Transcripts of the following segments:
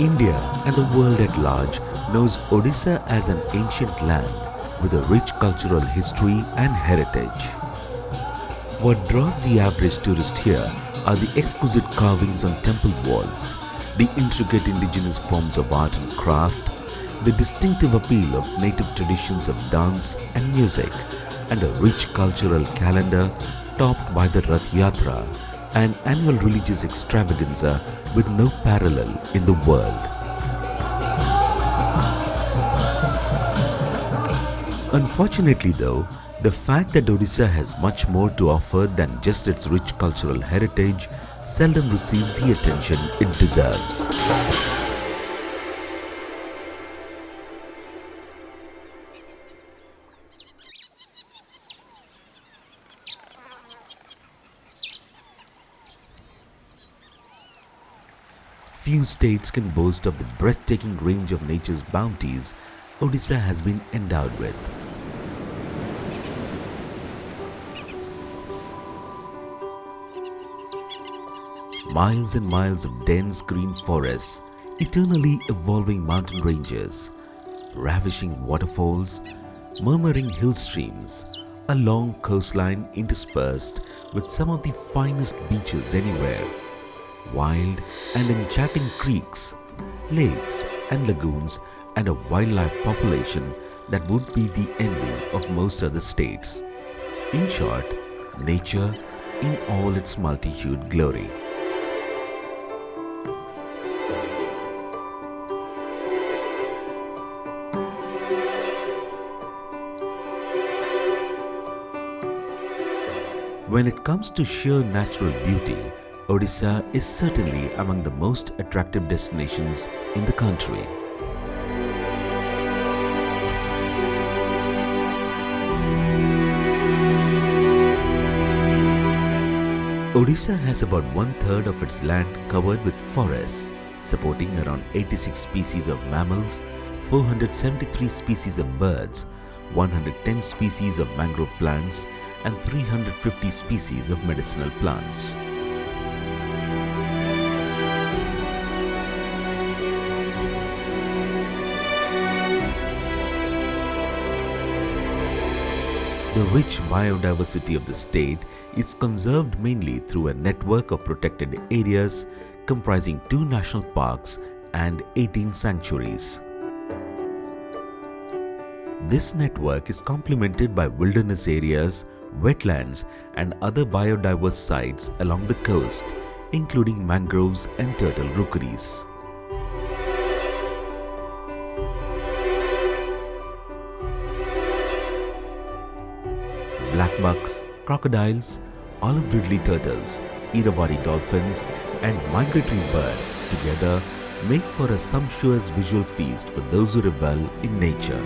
India and the world at large knows Odisha as an ancient land with a rich cultural history and heritage. What draws the average tourist here are the exquisite carvings on temple walls, the intricate indigenous forms of art and craft, the distinctive appeal of native traditions of dance and music, and a rich cultural calendar topped by the Rath Yatra, an annual religious extravaganza with no parallel in the world. Unfortunately though, the fact that Odisha has much more to offer than just its rich cultural heritage seldom receives the attention it deserves. Few states can boast of the breathtaking range of nature's bounties Odisha has been endowed with. Miles and miles of dense green forests, eternally evolving mountain ranges, ravishing waterfalls, murmuring hill streams, a long coastline interspersed with some of the finest beaches anywhere, wild and enchanting creeks, lakes and lagoons, and a wildlife population that would be the envy of most other states. In short, nature in all its multi-hued glory. When it comes to sheer natural beauty, Odisha is certainly among the most attractive destinations in the country. Odisha has about 1/3 of its land covered with forests, supporting around 86 species of mammals, 473 species of birds, 110 species of mangrove plants, and 350 species of medicinal plants. The rich biodiversity of the state is conserved mainly through a network of protected areas comprising 2 national parks and 18 sanctuaries. This network is complemented by wilderness areas, wetlands, and other biodiverse sites along the coast, including mangroves and turtle rookeries. Blackbucks, crocodiles, olive Ridley turtles, Irrawady dolphins, and migratory birds together make for a sumptuous visual feast for those who revel in nature.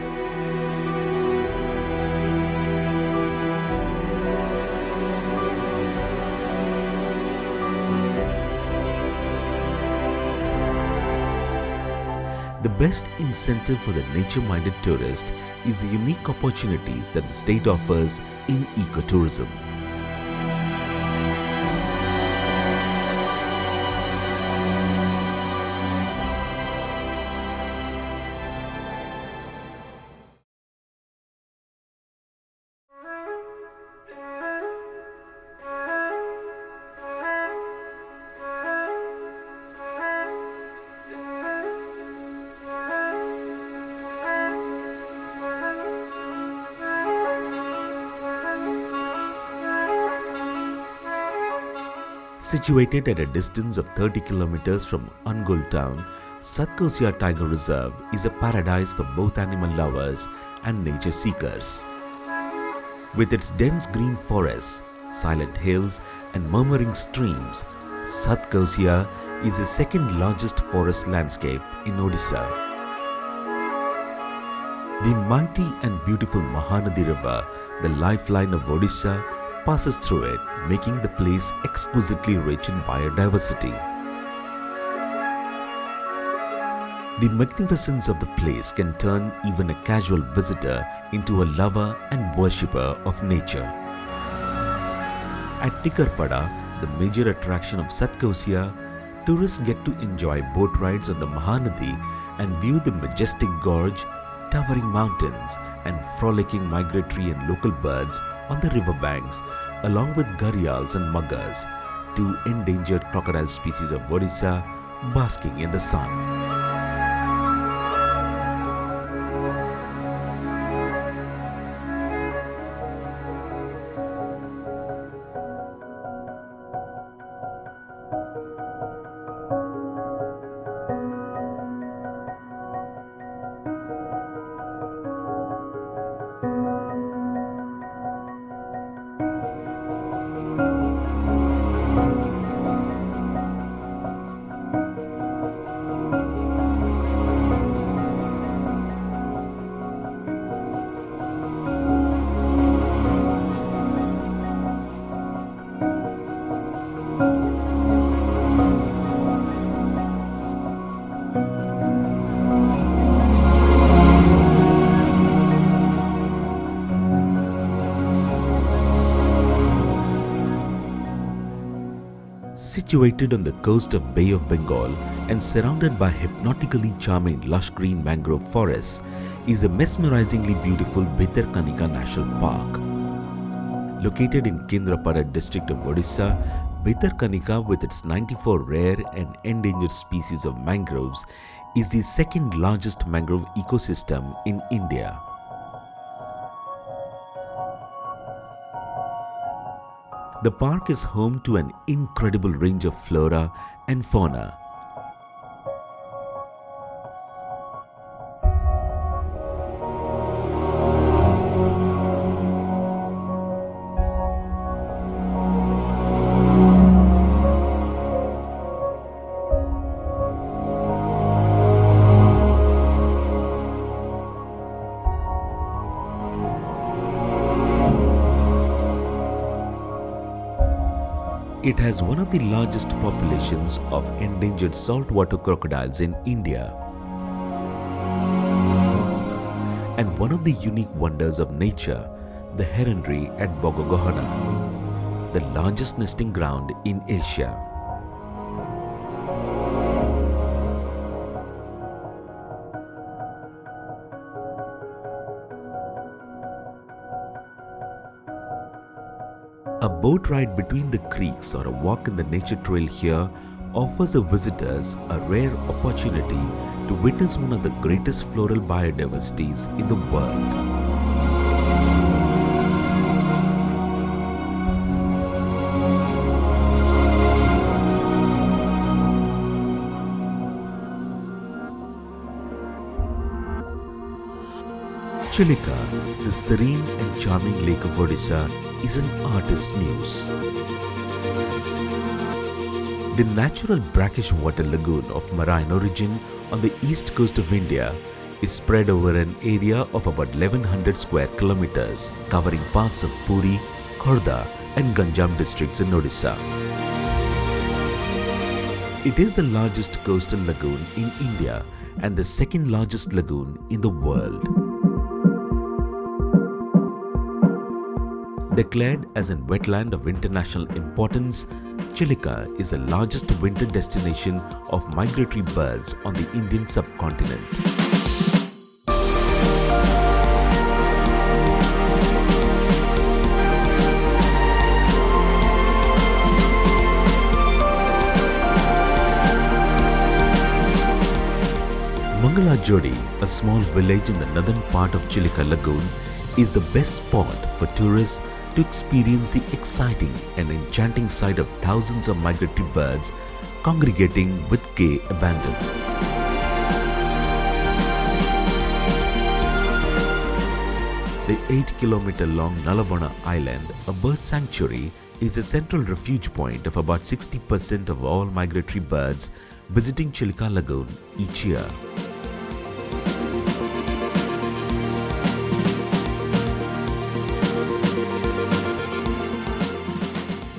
The best incentive for the nature-minded tourist is the unique opportunities that the state offers in ecotourism. Situated at a distance of 30 kilometers from Angul town, Satkosia Tiger Reserve is a paradise for both animal lovers and nature seekers. With its dense green forests, silent hills, and murmuring streams, Satkosia is the second largest forest landscape in Odisha. The mighty and beautiful Mahanadi River, the lifeline of Odisha, passes through it, making the place exquisitely rich in biodiversity. The magnificence of the place can turn even a casual visitor into a lover and worshipper of nature. At Tikkarpada, the major attraction of Satkosia, Tourists get to enjoy boat rides on the Mahanadi and view the majestic gorge, towering mountains, and frolicking migratory and local birds on the riverbanks, along with gharials and muggers, two endangered crocodile species of Odisha basking in the sun. Situated on the coast of Bay of Bengal and surrounded by hypnotically charming lush green mangrove forests is the mesmerizingly beautiful Bhitarkanika National Park. Located in Kendrapada district of Odisha, Bhitarkanika with its 94 rare and endangered species of mangroves is the second largest mangrove ecosystem in India. The park is home to an incredible range of flora and fauna. It has one of the largest populations of endangered saltwater crocodiles in India and one of the unique wonders of nature, the heronry at Bogogohana, the largest nesting ground in Asia. A boat ride between the creeks or a walk in the nature trail here offers the visitors a rare opportunity to witness one of the greatest floral biodiversities in the world. Chilika, the serene and charming lake of Odisha, is an artist's muse. The natural brackish water lagoon of marine origin on the east coast of India is spread over an area of about 1100 square kilometers, covering parts of Puri, Khordha and Ganjam districts in Odisha. It is the largest coastal lagoon in India and the second largest lagoon in the world. Declared as a wetland of international importance, Chilika is the largest winter destination of migratory birds on the Indian subcontinent. Mangalajodi, a small village in the northern part of Chilika Lagoon, is the best spot for tourists to experience the exciting and enchanting sight of thousands of migratory birds congregating with gay abandon. The 8-kilometer-long Nalabana Island, a bird sanctuary, is a central refuge point of about 60% of all migratory birds visiting Chilika Lagoon each year.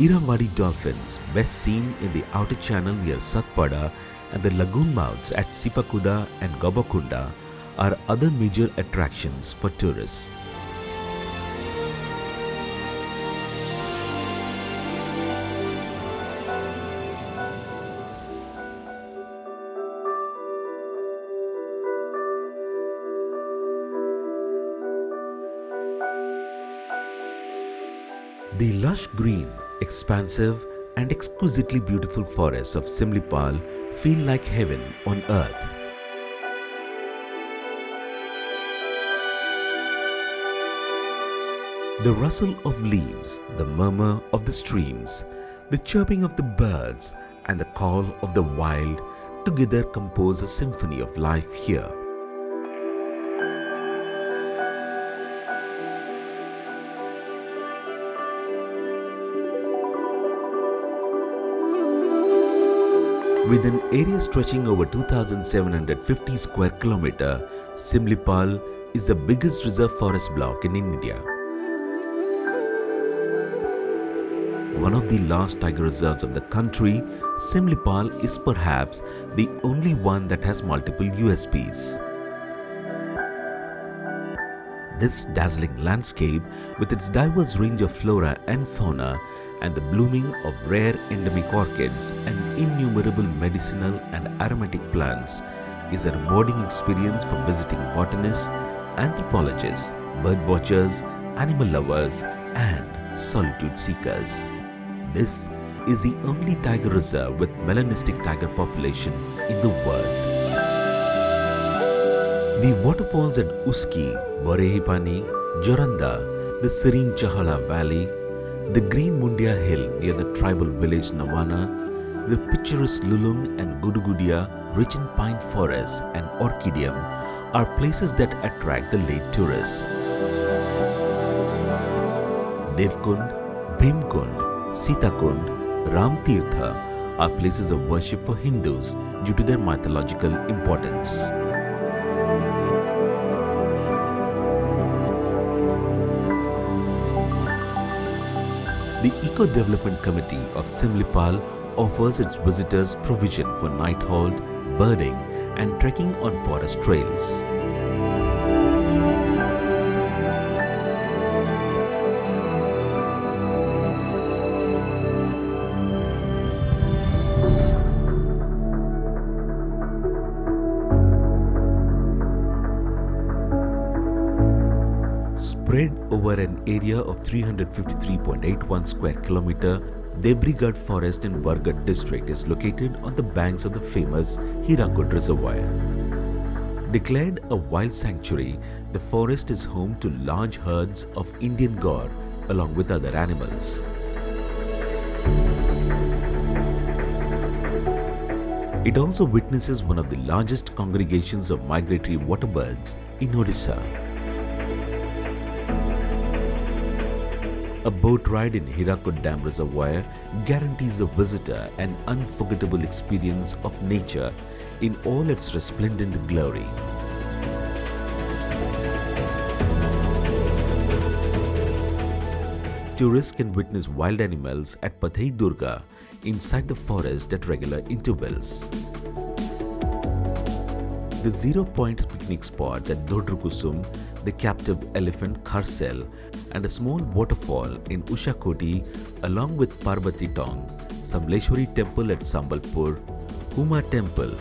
Irrawady dolphins, best seen in the outer channel near Satpada and the lagoon mouths at Sipakuda and Gobakunda, are other major attractions for tourists. The lush green, expansive and exquisitely beautiful forests of Simlipal feel like heaven on earth. The rustle of leaves, the murmur of the streams, the chirping of the birds and the call of the wild together compose a symphony of life here. With an area stretching over 2,750 square kilometer, Simlipal is the biggest reserve forest block in India. One of the large tiger reserves of the country, Simlipal is perhaps the only one that has multiple USPs. This dazzling landscape, with its diverse range of flora and fauna, and the blooming of rare endemic orchids and innumerable medicinal and aromatic plants, is a rewarding experience for visiting botanists, anthropologists, bird watchers, animal lovers, and solitude seekers. This is the only tiger reserve with melanistic tiger population in the world. The waterfalls at Uski, Borehipani, Joranda, the serene Chahala Valley, the green Mundia Hill near the tribal village Navana, the picturesque Lulung and Gudugudia, rich in pine forests and orchidium, are places that attract the late tourists. Devkund, Bhimkund, Sitakund, Ramtirtha are places of worship for Hindus due to their mythological importance. The Eco-Development Committee of Simlipal offers its visitors provision for night halt, birding and trekking on forest trails. Spread over an area of 353.81 square kilometer, Debrigad Forest in Bargarh district is located on the banks of the famous Hirakud Reservoir. Declared a wild sanctuary, the forest is home to large herds of Indian gaur along with other animals. It also witnesses one of the largest congregations of migratory water birds in Odisha. A boat ride in Hirakud Dam Reservoir guarantees the visitor an unforgettable experience of nature in all its resplendent glory. Tourists can witness wild animals at Pathai Durga inside the forest at regular intervals. The zero-point picnic spots at Dodrukusum, the captive elephant Kharsel, and a small waterfall in Ushakoti along with Parvati Tong, Samleshwari Temple at Sambalpur, Huma Temple,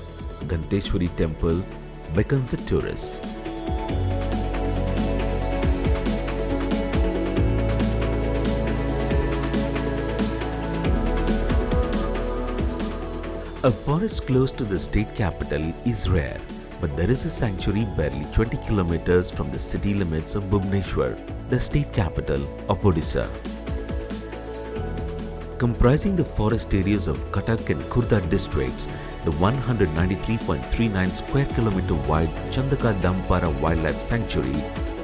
Ganteshwari Temple beckons the tourists. A forest close to the state capital is rare, but there is a sanctuary barely 20 kilometers from the city limits of Bhubaneswar, the state capital of Odisha. Comprising the forest areas of Cuttack and Khurda districts, the 193.39 square kilometer wide Chandaka Dampara Wildlife Sanctuary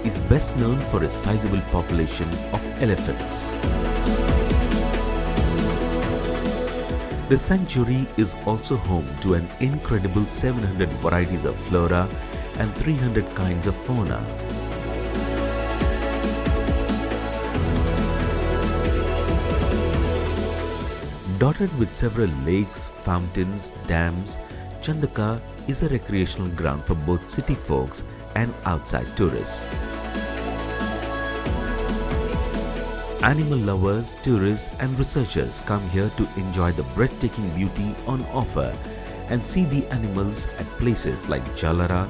is best known for a sizable population of elephants. The sanctuary is also home to an incredible 700 varieties of flora and 300 kinds of fauna. Dotted with several lakes, fountains, dams, Chandaka is a recreational ground for both city folks and outside tourists. Animal lovers, tourists and researchers come here to enjoy the breathtaking beauty on offer and see the animals at places like Jalara,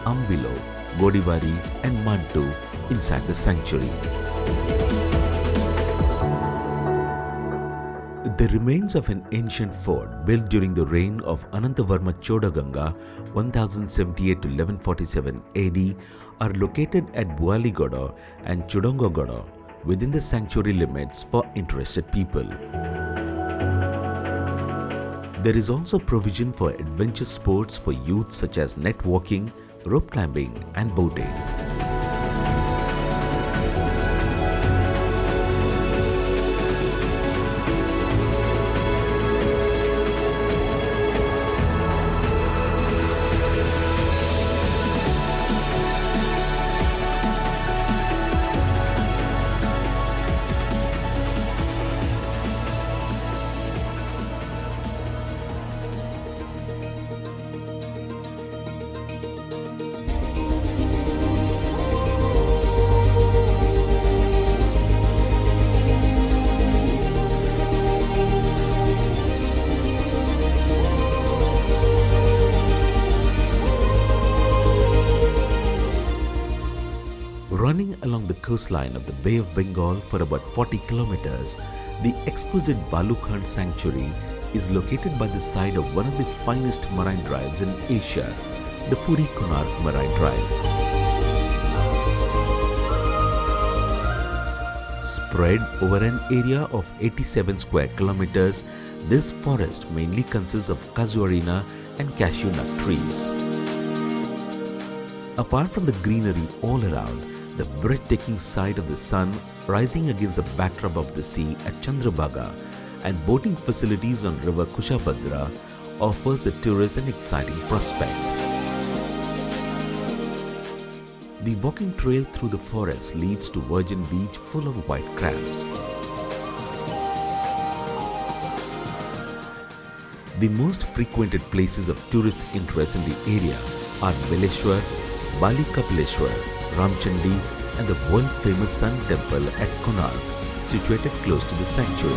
Ambilo, Godivari and Mantu inside the sanctuary. The remains of an ancient fort built during the reign of Anantavarma Chodaganga 1078 to 1147 AD are located at Bualigoda and Chudongogoda within the sanctuary limits for interested people. There is also provision for adventure sports for youth such as net walking, rope climbing and boating. Running along the coastline of the Bay of Bengal for about 40 kilometers, the exquisite Balukhan Sanctuary is located by the side of one of the finest marine drives in Asia, the Puri-Konark Marine Drive. Spread over an area of 87 square kilometers, this forest mainly consists of casuarina and cashew nut trees. Apart from the greenery all around, the breathtaking sight of the sun rising against the backdrop of the sea at Chandrabhaga and boating facilities on river Kushabhadra offers the tourist an exciting prospect. The walking trail through the forest leads to virgin beach full of white crabs. The most frequented places of tourist interest in the area are Beleshwar, Bali Kapileshwar, Ramchandi and the world-famous Sun Temple at Konark, situated close to the sanctuary.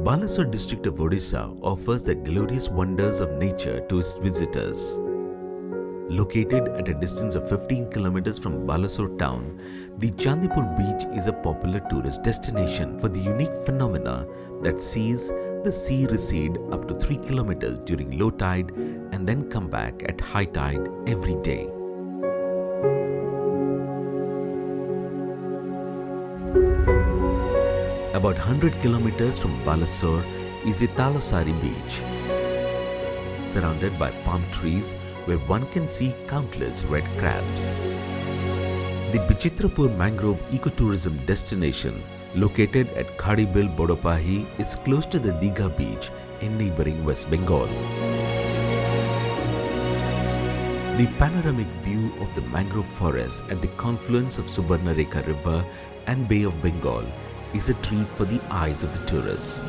Balasore district of Odisha offers the glorious wonders of nature to its visitors. Located at a distance of 15 kilometers from Balasore town, the Chandipur beach is a popular tourist destination for the unique phenomena that sees the sea recede up to 3 kilometers during low tide and then come back at high tide every day. About 100 kilometers from Balasore is Italosari beach, surrounded by palm trees where one can see countless red crabs. The Bichitrapur Mangrove ecotourism destination, located at Khadibil Bodopahi, is close to the Digha beach in neighboring West Bengal. The panoramic view of the mangrove forest at the confluence of Subarnarekha River and Bay of Bengal is a treat for the eyes of the tourists.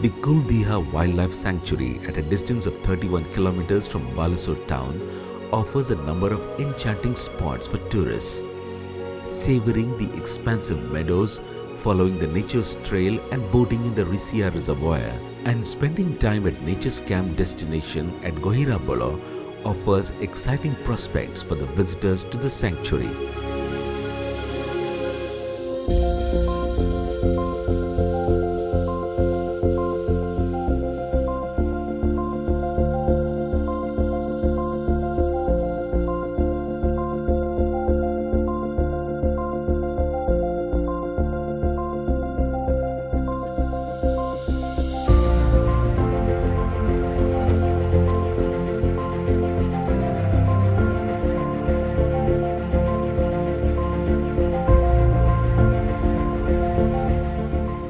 The Kuldiha Wildlife Sanctuary, at a distance of 31 kilometers from Balasore town, offers a number of enchanting spots for tourists. Savoring the expansive meadows, following the nature's trail and boating in the Risia Reservoir, and spending time at nature's camp destination at Gohirabolo offers exciting prospects for the visitors to the sanctuary.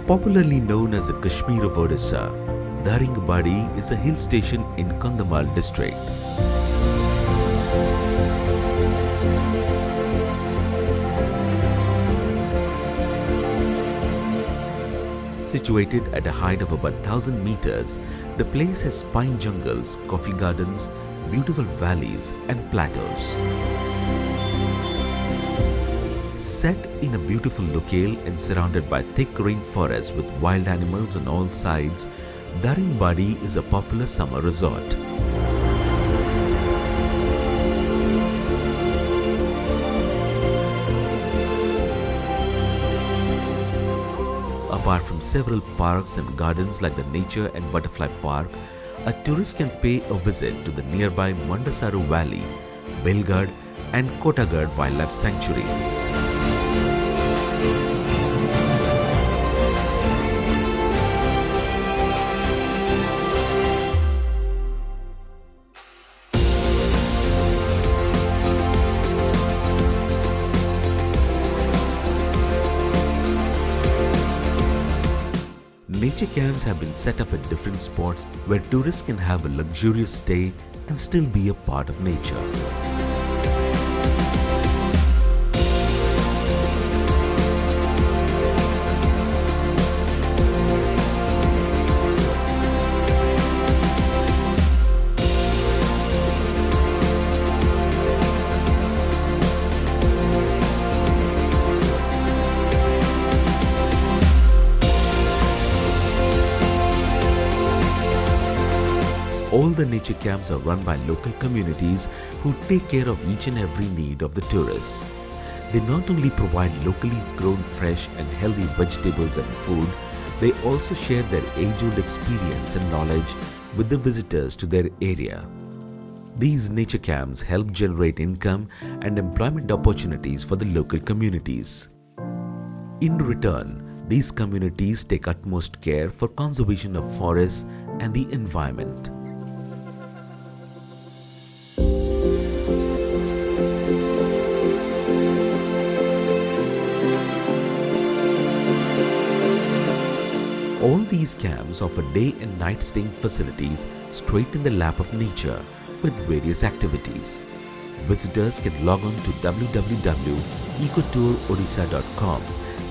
Popularly known as the Kashmir of Odisha, Daringabadi is a hill station in Kandhamal district. Situated at a height of about 1,000 meters, the place has pine jungles, coffee gardens, beautiful valleys and plateaus. Set in a beautiful locale and surrounded by thick rainforests with wild animals on all sides, Irrawady is a popular summer resort. Apart from several parks and gardens like the Nature and Butterfly Park, a tourist can pay a visit to the nearby Mandasaru Valley, Belgad and Kotagad Wildlife Sanctuary. Nature camps have been set up at different spots where tourists can have a luxurious stay and still be a part of nature. All the nature camps are run by local communities who take care of each and every need of the tourists. They not only provide locally grown fresh and healthy vegetables and food, they also share their age-old experience and knowledge with the visitors to their area. These nature camps help generate income and employment opportunities for the local communities. In return, these communities take utmost care for conservation of forests and the environment. All these camps offer day and night staying facilities straight in the lap of nature with various activities. Visitors can log on to www.ecotourodisha.com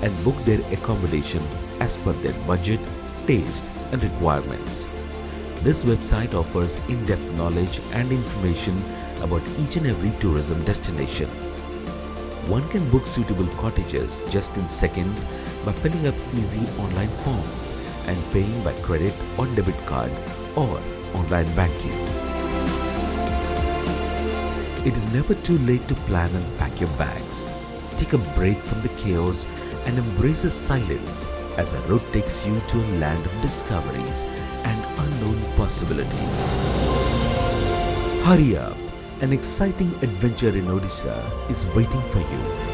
and book their accommodation as per their budget, taste and requirements. This website offers in-depth knowledge and information about each and every tourism destination. One can book suitable cottages just in seconds by filling up easy online forms and paying by credit or debit card or online banking. It is never too late to plan and pack your bags. Take a break from the chaos and embrace the silence as a road takes you to a land of discoveries and unknown possibilities. Hurry up! An exciting adventure in Odisha is waiting for you.